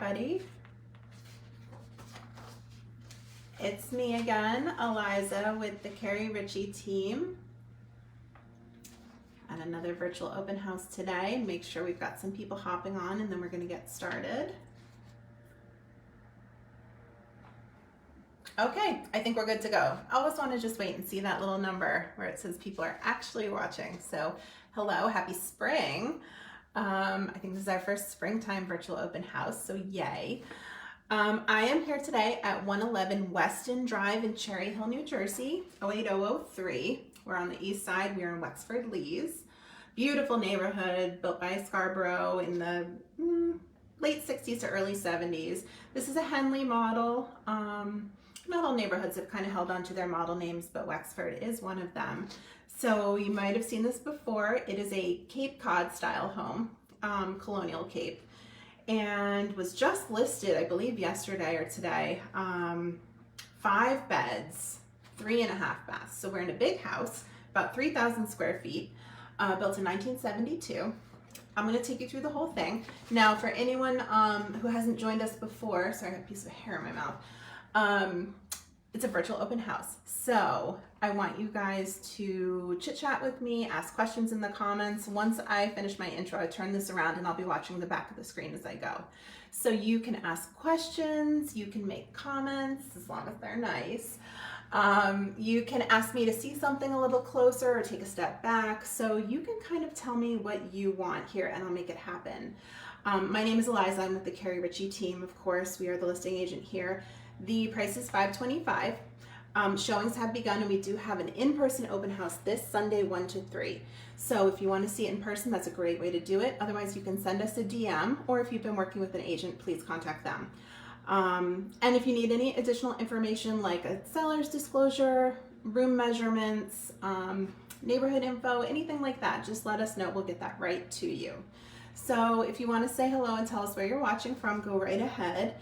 everybody. It's me again, Eliza, with the Keri Ricci Team at another virtual open house today. Make sure we've got some people hopping on and then we're going to get started. Okay, I think we're good to go. I always want to just wait and see that little number where it says people are actually watching. So hello, happy spring. I think this is our first springtime virtual open house, so yay. I am here today at 111 Weston Drive in Cherry Hill, New Jersey, 08003. We're on the east side. We're in Wexford, Lees. Beautiful neighborhood built by Scarborough in the late 60s to early 70s. This is a Henley model. Not all neighborhoods have kind of held on to their model names, but Wexford is one of them. So you might have seen this before. It is a Cape Cod style home, colonial Cape, and was just listed, I believe yesterday or today. 5 beds, 3.5 baths. So we're in a big house, about 3,000 square feet, built in 1972. I'm going to take you through the whole thing. Now, for anyone who hasn't joined us before, sorry, I have a piece of hair in my mouth. It's a virtual open house. So I want you guys to chit chat with me, ask questions in the comments. Once I finish my intro, I turn this around and I'll be watching the back of the screen as I go. So you can ask questions, you can make comments as long as they're nice. You can ask me to see something a little closer or take a step back. So you can kind of tell me what you want here and I'll make it happen. My name is Eliza. I'm with the Keri Ricci Team, of course. We are the listing agent here. The price is $525. Showings have begun and we do have an in-person open house this Sunday 1 to 3. So if you want to see it in person, that's a great way to do it. Otherwise, you can send us a DM, or if you've been working with an agent, please contact them. And if you need any additional information like a seller's disclosure, room measurements, neighborhood info, anything like that, just let us know. We'll get that right to you. So if you want to say hello and tell us where you're watching from, go right ahead.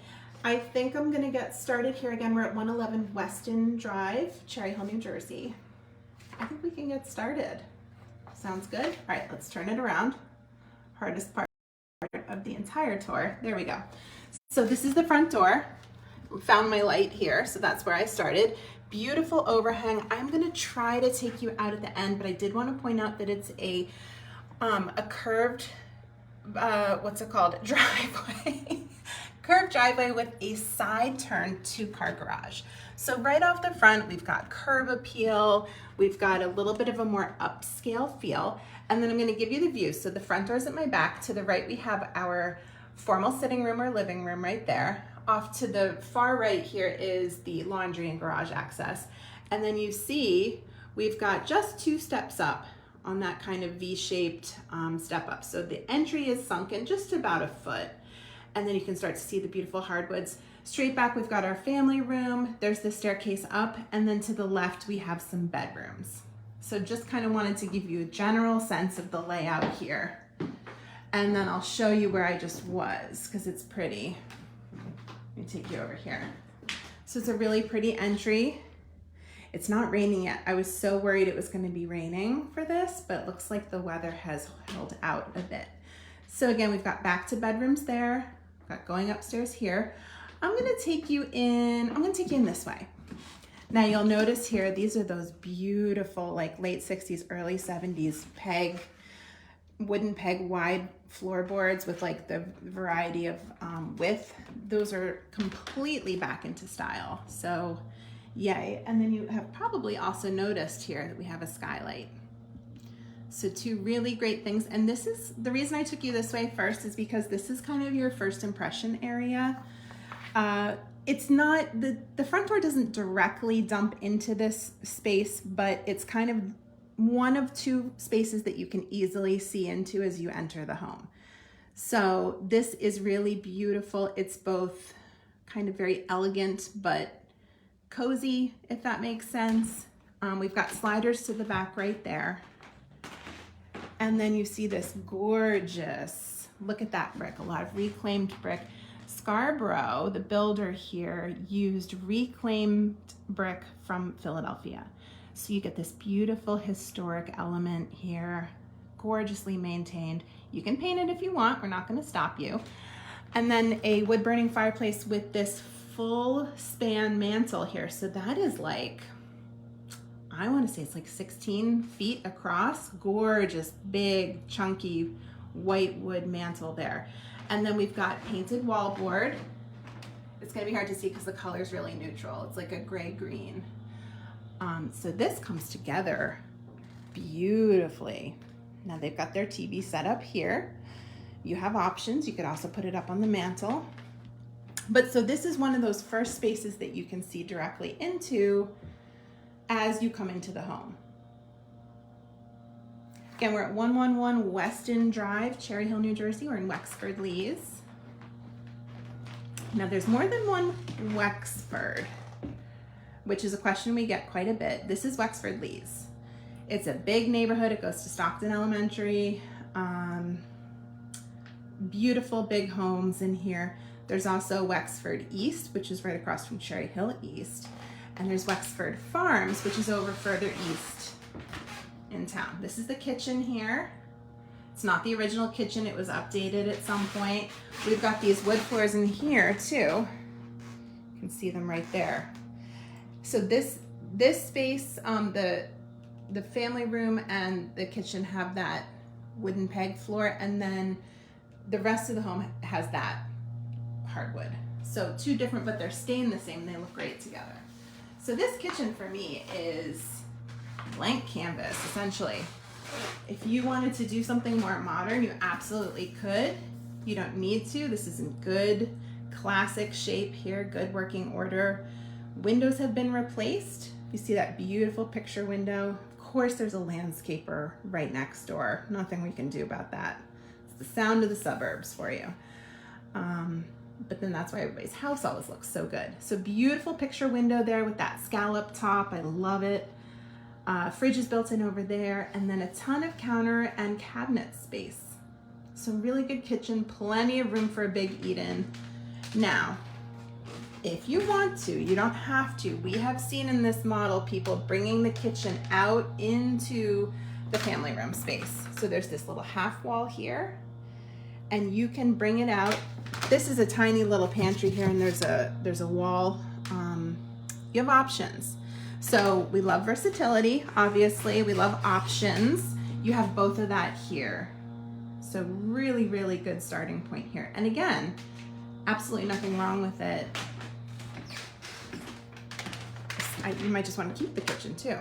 I think I'm going to get started here. Again, we're at 111 Weston Drive, Cherry Hill, New Jersey. I think we can get started. Sounds good? All right, let's turn it around. Hardest part of the entire tour. There we go. So this is the front door. Found my light here, so that's where I started. Beautiful overhang. I'm going to try to take you out at the end, but I did want to point out that it's a curved, what's it called? Driveway. Curved driveway with a side turn 2-car garage. So right off the front, we've got curb appeal. We've got a little bit of a more upscale feel. And then I'm gonna give you the view. So the front door's at my back. To the right, we have our formal sitting room or living room right there. Off to the far right here is the laundry and garage access. And then you see, we've got just 2 steps up on that kind of V-shaped step up. So the entry is sunken just about a foot. And then you can start to see the beautiful hardwoods. Straight back, we've got our family room. There's the staircase up, and then to the left, we have some bedrooms. So just kind of wanted to give you a general sense of the layout here. And then I'll show you where I just was, because it's pretty. Let me take you over here. So it's a really pretty entry. It's not raining yet. I was so worried it was going to be raining for this, but it looks like the weather has held out a bit. So again, we've got back to bedrooms there. Got going upstairs here. I'm going to take you in this way. Now you'll notice here, these are those beautiful like late 60s, early 70s wooden peg wide floorboards with like the variety of width. Those are completely back into style. So yay. And then you have probably also noticed here that we have a skylight. So 2 really great things. And this is, the reason I took you this way first is because this is kind of your first impression area. It's not, the front door doesn't directly dump into this space, but it's kind of one of 2 spaces that you can easily see into as you enter the home. So this is really beautiful. It's both kind of very elegant, but cozy, if that makes sense. We've got sliders to the back right there. And then you see this gorgeous, look at that brick, a lot of reclaimed brick. Scarborough, the builder here, used reclaimed brick from Philadelphia. So you get this beautiful historic element here, gorgeously maintained. You can paint it if you want, we're not gonna stop you. And then a wood burning fireplace with this full span mantle here. So that is like, I want to say it's like 16 feet across. Gorgeous, big, chunky white wood mantle there. And then we've got painted wallboard. It's going to be hard to see because the color is really neutral. It's like a gray-green. So this comes together beautifully. Now they've got their TV set up here. You have options. You could also put it up on the mantle. But so this is one of those first spaces that you can see directly into as you come into the home. Again, we're at 111 Weston Drive, Cherry Hill, New Jersey. We're in Wexford, Lees. Now there's more than one Wexford, which is a question we get quite a bit. This is Wexford, Lees. It's a big neighborhood. It goes to Stockton Elementary. Beautiful big homes in here. There's also Wexford East, which is right across from Cherry Hill East. And there's Wexford Farms, which is over further east in town. This is the kitchen here. It's not the original kitchen. It was updated at some point. We've got these wood floors in here too. You can see them right there. So this space, the family room and the kitchen have that wooden peg floor, and then the rest of the home has that hardwood. So two different, but they're staying the same. They look great together. So this kitchen for me is blank canvas, essentially. If you wanted to do something more modern, you absolutely could. You don't need to. This is in good classic shape here, good working order. Windows have been replaced. You see that beautiful picture window. Of course, there's a landscaper right next door. Nothing we can do about that. It's the sound of the suburbs for you. But then that's why everybody's house always looks so good. So beautiful picture window there with that scallop top. I love it. Fridge is built in over there, and then a ton of counter and cabinet space. So really good kitchen, plenty of room for a big eat-in. Now, if you want to, you don't have to. We have seen in this model people bringing the kitchen out into the family room space. So there's this little half wall here, and you can bring it out. This is a tiny little pantry here, and there's a wall. You have options. So we love versatility, obviously. We love options. You have both of that here. So really, really good starting point here. And again, absolutely nothing wrong with it. You might just want to keep the kitchen too.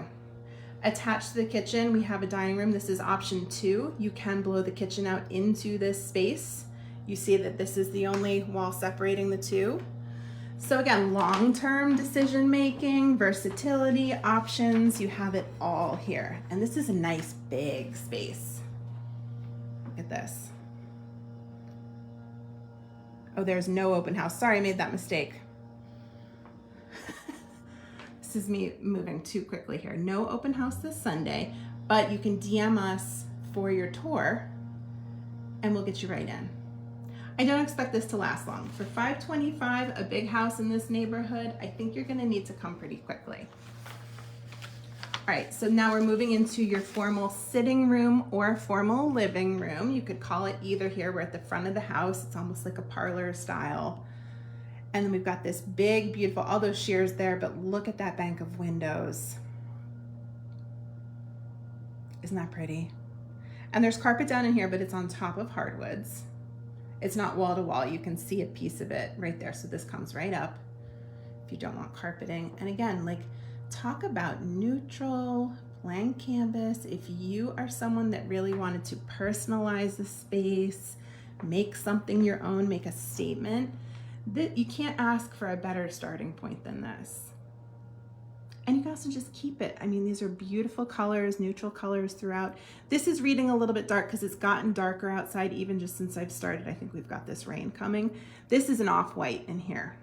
Attached to the kitchen, we have a dining room. This is option 2. You can blow the kitchen out into this space. You see that this is the only wall separating the two. So again, long-term decision-making, versatility, options, you have it all here. And this is a nice big space. Look at this. Oh, there's no open house. Sorry, I made that mistake. This is me moving too quickly here. No open house this Sunday, but you can DM us for your tour and we'll get you right in. I don't expect this to last long. For $525, a big house in this neighborhood, I think you're gonna need to come pretty quickly. All right, so now we're moving into your formal sitting room or formal living room. You could call it either here. We're at the front of the house. It's almost like a parlor style. And then we've got this big, beautiful, all those shears there, but look at that bank of windows. Isn't that pretty? And there's carpet down in here, but it's on top of hardwoods. It's not wall to wall. You can see a piece of it right there. So this comes right up if you don't want carpeting. And again, like, talk about neutral, blank canvas. If you are someone that really wanted to personalize the space, make something your own, make a statement, that you can't ask for a better starting point than this. And you can also just keep it. I mean, these are beautiful colors, neutral colors throughout. This is reading a little bit dark because it's gotten darker outside even just since I've started. I think we've got this rain coming. This is an off-white in here.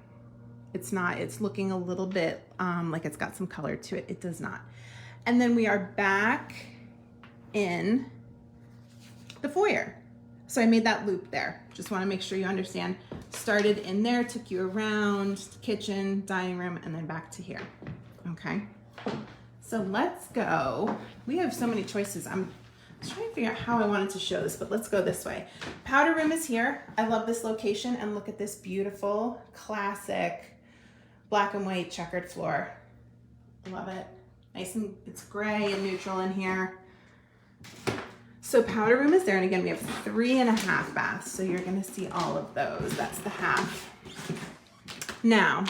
It's not, it's looking a little bit like it's got some color to it. It does not. And then we are back in the foyer. So I made that loop there. Just want to make sure you understand. Started in there, took you around, kitchen, dining room, and then back to here. Okay, so let's go. We have so many choices. I'm was trying to figure out how I wanted to show this, but let's go this way. Powder room is here. I love this location, and look at this beautiful, classic black and white checkered floor. Love it. Nice, and it's gray and neutral in here. So powder room is there, and again, we have 3.5 baths, so you're gonna see all of those. That's the half. Now,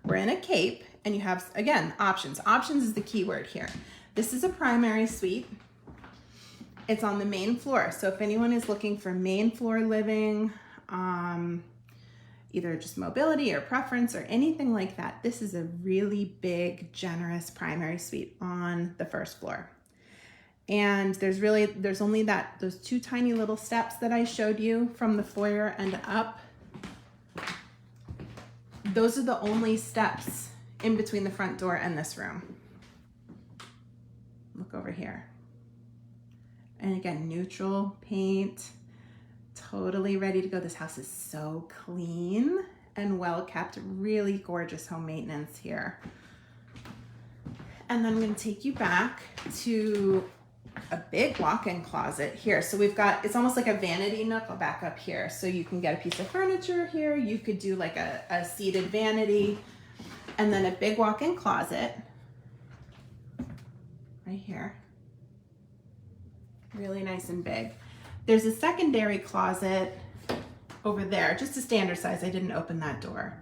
we're in a cape, and you have, again, options. Options is the key word here. This is a primary suite. It's on the main floor, so if anyone is looking for main floor living, either just mobility or preference or anything like that, this is a really big, generous primary suite on the first floor. And there's only those 2 tiny little steps that I showed you from the foyer and up. Those are the only steps in between the front door and this room. Look over here. And again, neutral paint. Totally ready to go. This house is so clean and well kept. Really gorgeous home maintenance here. And then I'm going to take you back to a big walk-in closet here. So we've got, it's almost like a vanity nook. I'll back up here. So you can get a piece of furniture here. You could do like a seated vanity, and then a big walk-in closet right here. Really nice and big. There's a secondary closet over there, just a standard size. I didn't open that door.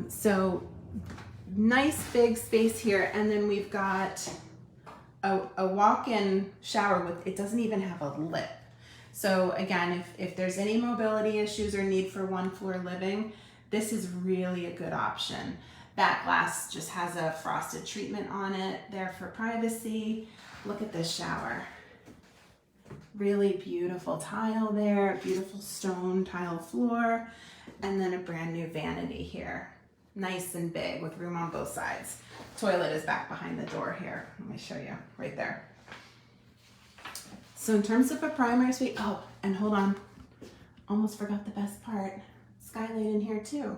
So nice big space here. And then we've got a walk-in shower with, it doesn't even have a lip. So again, if there's any mobility issues or need for 1-floor living, this is really a good option. That glass just has a frosted treatment on it there for privacy. Look at this shower. Really beautiful tile there, beautiful stone tile floor, and then a brand new vanity here. Nice and big with room on both sides. Toilet is back behind the door here. Let me show you right there. So in terms of a primary suite, oh, and hold on, almost forgot the best part. Skylight in here too.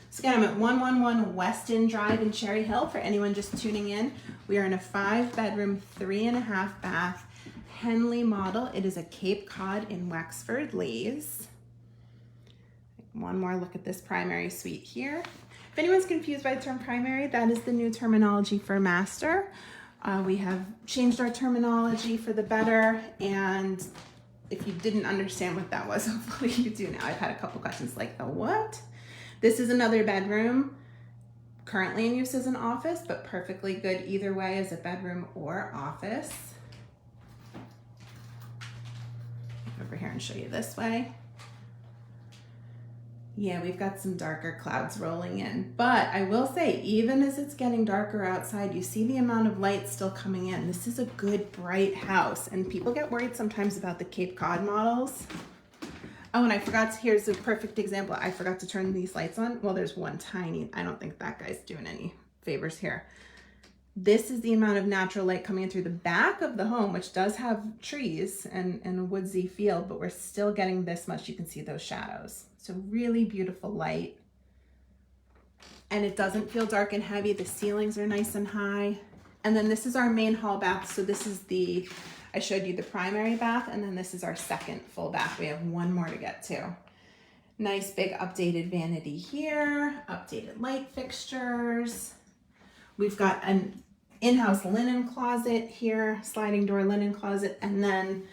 So again, I'm at 111 Weston Drive in Cherry Hill for anyone just tuning in. We are in a 5-bedroom, 3.5 bath Henley model. It is a Cape Cod in Wexford Lees. One more look at this primary suite here. If anyone's confused by the term primary, that is the new terminology for master. We have changed our terminology for the better, and if you didn't understand what that was, hopefully you do now. I've had a couple questions like, the what? This is another bedroom, currently in use as an office, but perfectly good either way as a bedroom or office. Over here and show you this way. Yeah, we've got some darker clouds rolling in, but I will say, even as it's getting darker outside, you see the amount of light still coming in. This is a good, bright house, and people get worried sometimes about the Cape Cod models. Oh, and I forgot to, here's a perfect example. I forgot to turn these lights on. Well, there's one tiny, I don't think that guy's doing any favors here. This is the amount of natural light coming in through the back of the home, which does have trees and a woodsy feel, but we're still getting this much. You can see those shadows. So really beautiful light. And it doesn't feel dark and heavy. The ceilings are nice and high. And then this is our main hall bath. So this is the, I showed you the primary bath, and then this is our second full bath. We have one more to get to. Nice big updated vanity here, updated light fixtures. We've got an in-house linen closet here, sliding door linen closet, and then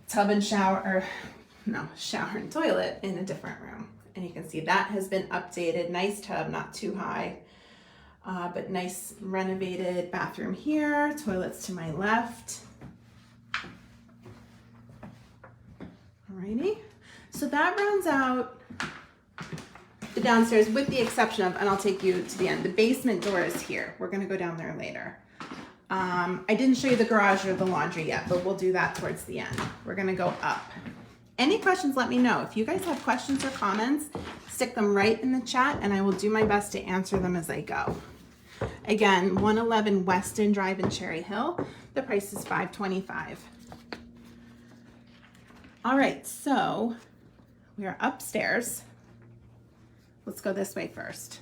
tub and shower, or no, shower and toilet in a different room. And you can see that has been updated. Nice tub, not too high, but nice renovated bathroom here, toilets to my left. Alrighty, so that rounds out the downstairs, with the exception of, and I'll take you to the end, the basement door is here. We're gonna go down there later. I didn't show you the garage or the laundry yet, but we'll do that towards the end. We're gonna go up. Any questions, let me know. If you guys have questions or comments, stick them right in the chat and I will do my best to answer them as I go. Again, 111 Weston Drive in Cherry Hill. The price is $525. All right, so we are upstairs. Let's go this way first.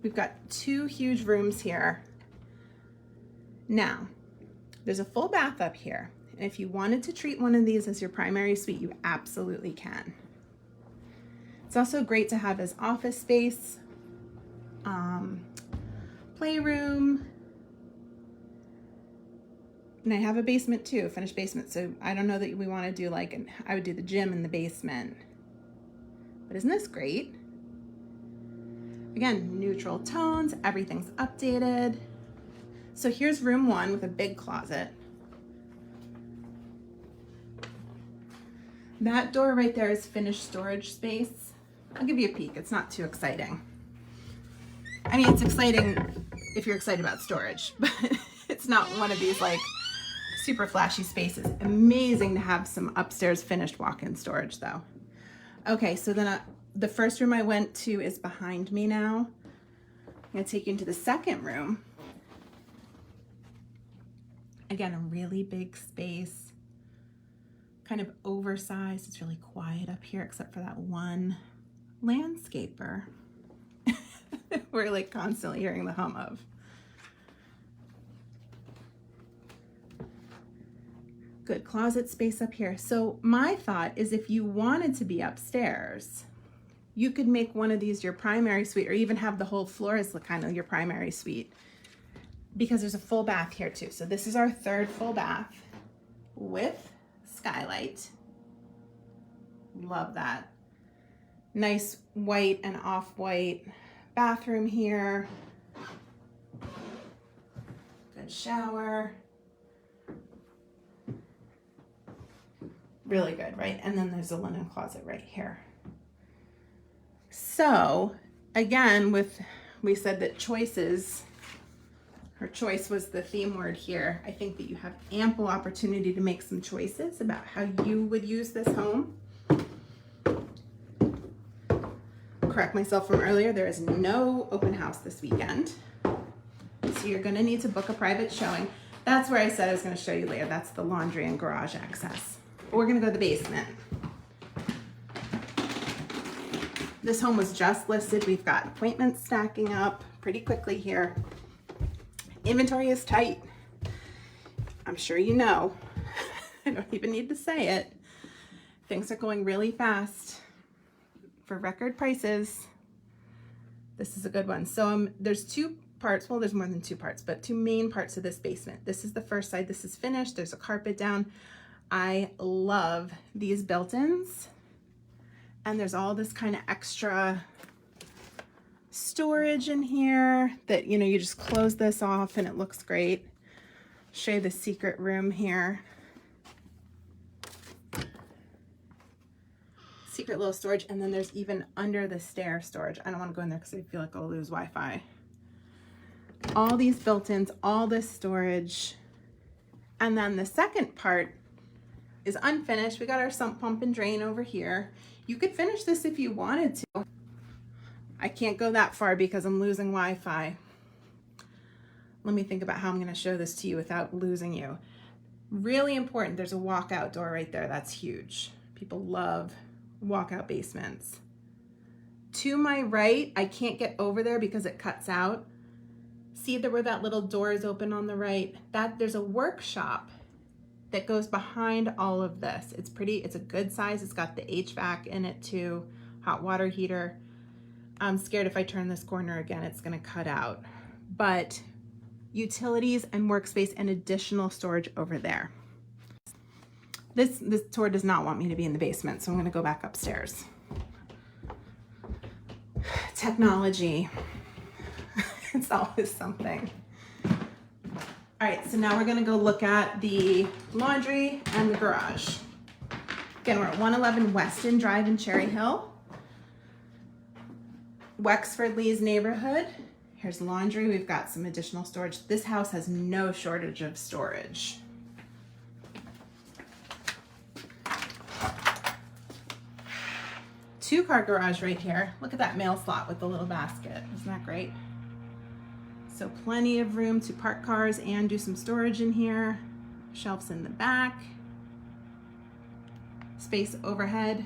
We've got two huge rooms here. Now, there's a full bath up here. And if you wanted to treat one of these as your primary suite, you absolutely can. It's also great to have as office space, playroom, and I have a basement too, a finished basement. So I don't know that we want to do I would do the gym in the basement. But isn't this great? Again, neutral tones, everything's updated. So here's room 1 with a big closet. That door right there is finished storage space. I'll give you a peek. It's not too exciting. I mean, it's exciting if you're excited about storage, but it's not one of these like super flashy spaces. Amazing to have some upstairs finished walk-in storage though. Okay, so then the first room I went to is behind me now. I'm gonna take you into the second room. Again, a really big space, kind of oversized. It's really quiet up here except for that one landscaper we're like constantly hearing the hum of. Good closet space up here. So my thought is if you wanted to be upstairs, you could make one of these your primary suite, or even have the whole floor as kind of your primary suite, because there's a full bath here too. So this is our third full bath with skylight. Love that. Nice white and off-white bathroom here. Good shower. Really good, right? And then there's a linen closet right here. So again, we said that choices, her choice was the theme word here. I think that you have ample opportunity to make some choices about how you would use this home. Correct myself from earlier, there is no open house this weekend. So you're gonna need to book a private showing. That's where I said I was gonna show you later. That's the laundry and garage access. But we're gonna go to the basement. This home was just listed. We've got appointments stacking up pretty quickly here. Inventory is tight. I'm sure you know. I don't even need to say it. Things are going really fast. For record prices, this is a good one. So there's 2 parts. Well, there's more than 2 parts, but 2 main parts of this basement. This is the first side. This is finished. There's a carpet down. I love these built-ins. And there's all this kind of extra storage in here that, you know, you just close this off and it looks great. Show you the secret room here. Secret little storage, and then there's even under the stair storage. I don't want to go in there because I feel like I'll lose Wi-Fi. All these built-ins, all this storage. And then the second part is unfinished. We got our sump pump and drain over here. You could finish this if you wanted to. I can't go that far because I'm losing Wi-Fi. Let me think about how I'm going to show this to you without losing you. Really important, there's a walkout door right there. That's huge. People love walkout basements. To my right, I can't get over there because it cuts out. See where that little door is open on the right? There's a workshop that goes behind all of this. It's pretty, it's a good size. It's got the HVAC in it too, hot water heater. I'm scared if I turn this corner again, it's gonna cut out. But utilities and workspace and additional storage over there. This tour does not want me to be in the basement, so I'm gonna go back upstairs. Technology, it's always something. All right, so now we're gonna go look at the laundry and the garage. Again, we're at 111 Weston Drive in Cherry Hill. Wexford Lee's neighborhood. Here's laundry, we've got some additional storage. This house has no shortage of storage. Two-car garage right here. Look at that mail slot with the little basket. Isn't that great? So plenty of room to park cars and do some storage in here. Shelves in the back. Space overhead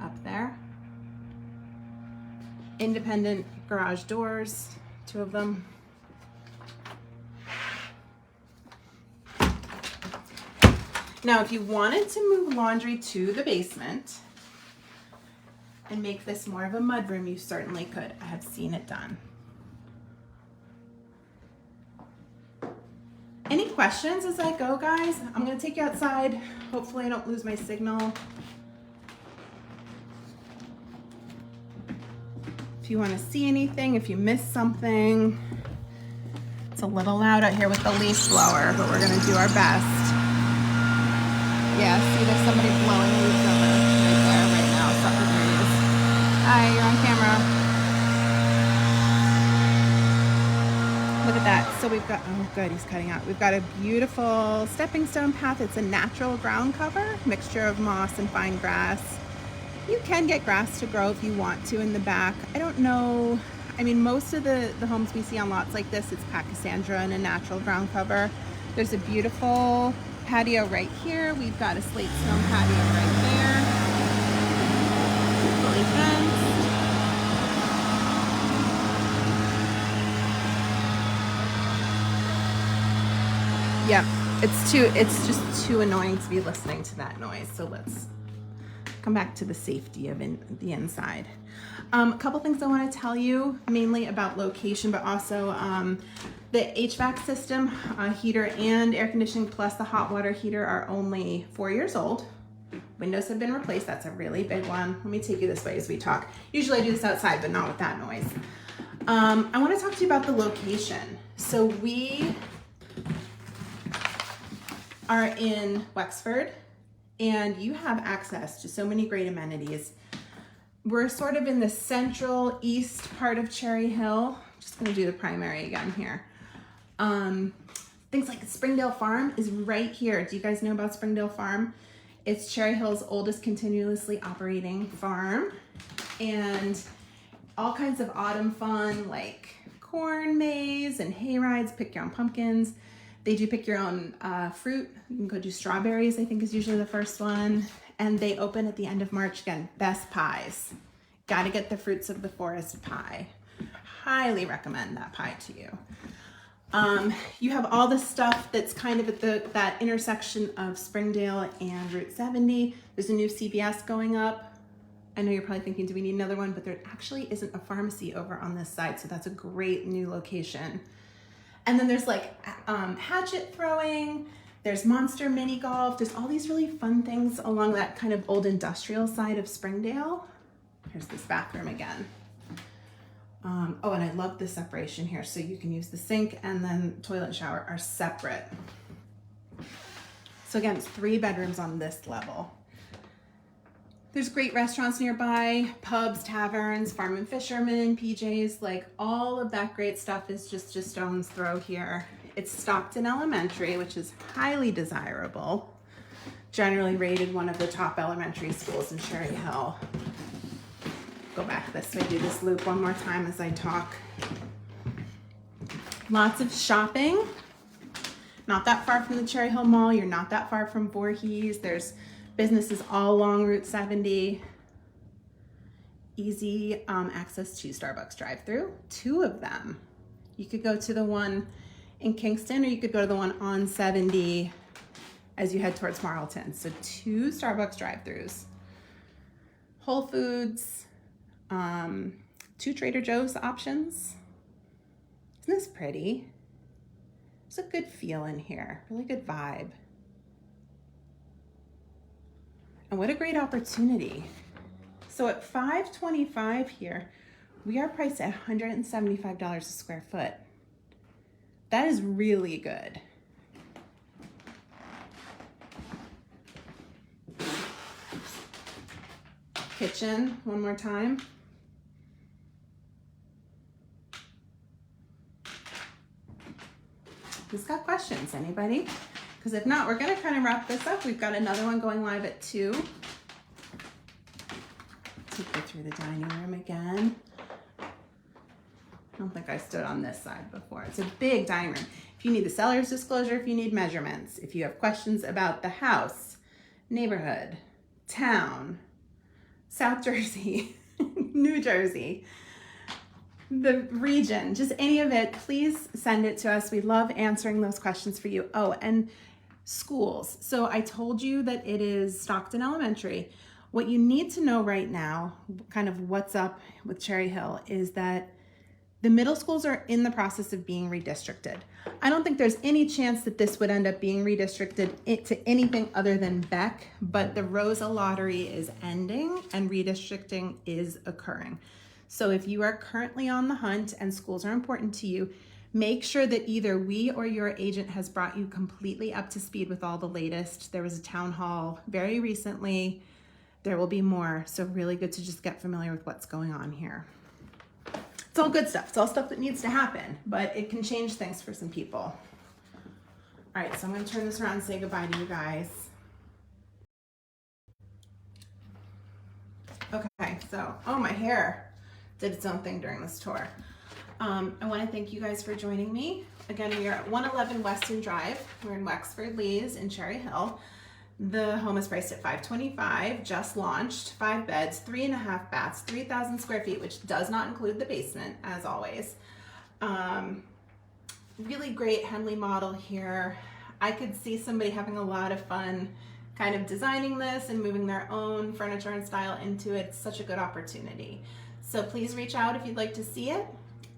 up there. Independent garage doors, 2 of them. Now, if you wanted to move laundry to the basement and make this more of a mudroom, you certainly could. I have seen it done. Any questions as I go, guys? I'm gonna take you outside. Hopefully I don't lose my signal. If you wanna see anything, if you missed something. It's a little loud out here with the leaf blower, but we're gonna do our best. Yeah, see there's somebody blowing leaves over right there right now. Sucker breeze. Hi, you're on camera. Look at that. So we've got, oh good, he's cutting out. We've got a beautiful stepping stone path. It's a natural ground cover, mixture of moss and fine grass. You can get grass to grow if you want to in the back. I don't know. I mean, most of the homes we see on lots like this, it's Pachysandra and a natural ground cover. There's a beautiful patio right here. We've got a slate stone patio right there. Fully fenced. Yep, it's just too annoying to be listening to that noise. So let's come back to the safety of the inside. A couple things I want to tell you, mainly about location, but also the HVAC system, heater and air conditioning plus the hot water heater are only 4 years old. Windows have been replaced. That's a really big one. Let me take you this way as we talk. Usually I do this outside, but not with that noise. I want to talk to you about the location. So we are in Wexford, and you have access to so many great amenities. We're sort of in the central east part of Cherry Hill. Just gonna do the primary again here. Things like Springdale Farm is right here. Do you guys know about Springdale Farm? It's Cherry Hill's oldest continuously operating farm, and all kinds of autumn fun like corn maze and hay rides, pick your own pumpkins. They do pick your own fruit. You can go do strawberries, I think is usually the first one. And they open at the end of March. Again, best pies. Gotta get the fruits of the forest pie. Highly recommend that pie to you. You have all the stuff that's kind of at that intersection of Springdale and Route 70. There's a new CVS going up. I know you're probably thinking, do we need another one? But there actually isn't a pharmacy over on this side, so that's a great new location. And then there's like hatchet throwing, there's monster mini golf, there's all these really fun things along that kind of old industrial side of Springdale. Here's this bathroom again. Oh, and I love the separation here. So you can use the sink and then toilet and shower are separate. So again, it's 3 bedrooms on this level. There's great restaurants nearby, pubs, taverns, farm and fishermen, PJs, like all of that great stuff is just a stone's throw here. It's Stockton Elementary, which is highly desirable. Generally rated one of the top elementary schools in Cherry Hill. Go back this way, do this loop one more time as I talk. Lots of shopping. Not that far from the Cherry Hill Mall. You're not that far from Voorhees. There's businesses all along Route 70. Easy access to Starbucks drive-through, 2 of them. You could go to the one in Kingston, or you could go to the one on 70 as you head towards Marlton. So 2 Starbucks drive-throughs. Whole Foods, 2 Trader Joe's options. Isn't this pretty? There's a good feel in here, really good vibe. And what a great opportunity. So at $525 here, we are priced at $175 a square foot. That is really good. Kitchen, one more time. Who's got questions? Anybody? Because if not, we're gonna kind of wrap this up. We've got another one going live at 2. Take you through the dining room again. I don't think I stood on this side before. It's a big dining room. If you need the seller's disclosure, if you need measurements, if you have questions about the house, neighborhood, town, South Jersey, New Jersey, the region, just any of it, please send it to us. We love answering those questions for you. Oh, and Schools. So I told you that it is Stockton Elementary. What you need to know right now, kind of what's up with Cherry Hill, is that the middle schools are in the process of being redistricted. I don't think there's any chance that this would end up being redistricted to anything other than Beck, but the Rosa lottery is ending and redistricting is occurring. So if you are currently on the hunt and schools are important to you, make sure that either we or your agent has brought you completely up to speed with all the latest. There was a town hall very recently. There will be more. So really good to just get familiar with what's going on here. It's all good stuff. It's all stuff that needs to happen, but it can change things for some people. All right, so I'm going to turn this around and say goodbye to you guys. Okay, so, oh, my hair did its own thing during this tour. I want to thank you guys for joining me. Again, we are at 111 Weston Drive. We're in Wexford Lees in Cherry Hill. The home is priced at $525, just launched, 5 beds, 3.5 baths, 3,000 square feet, which does not include the basement, as always. Really great Henley model here. I could see somebody having a lot of fun kind of designing this and moving their own furniture and style into it. It's such a good opportunity. So please reach out if you'd like to see it.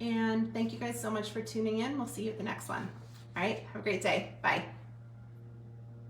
And thank you guys so much for tuning in. We'll see you at the next one. All right, have a great day. Bye.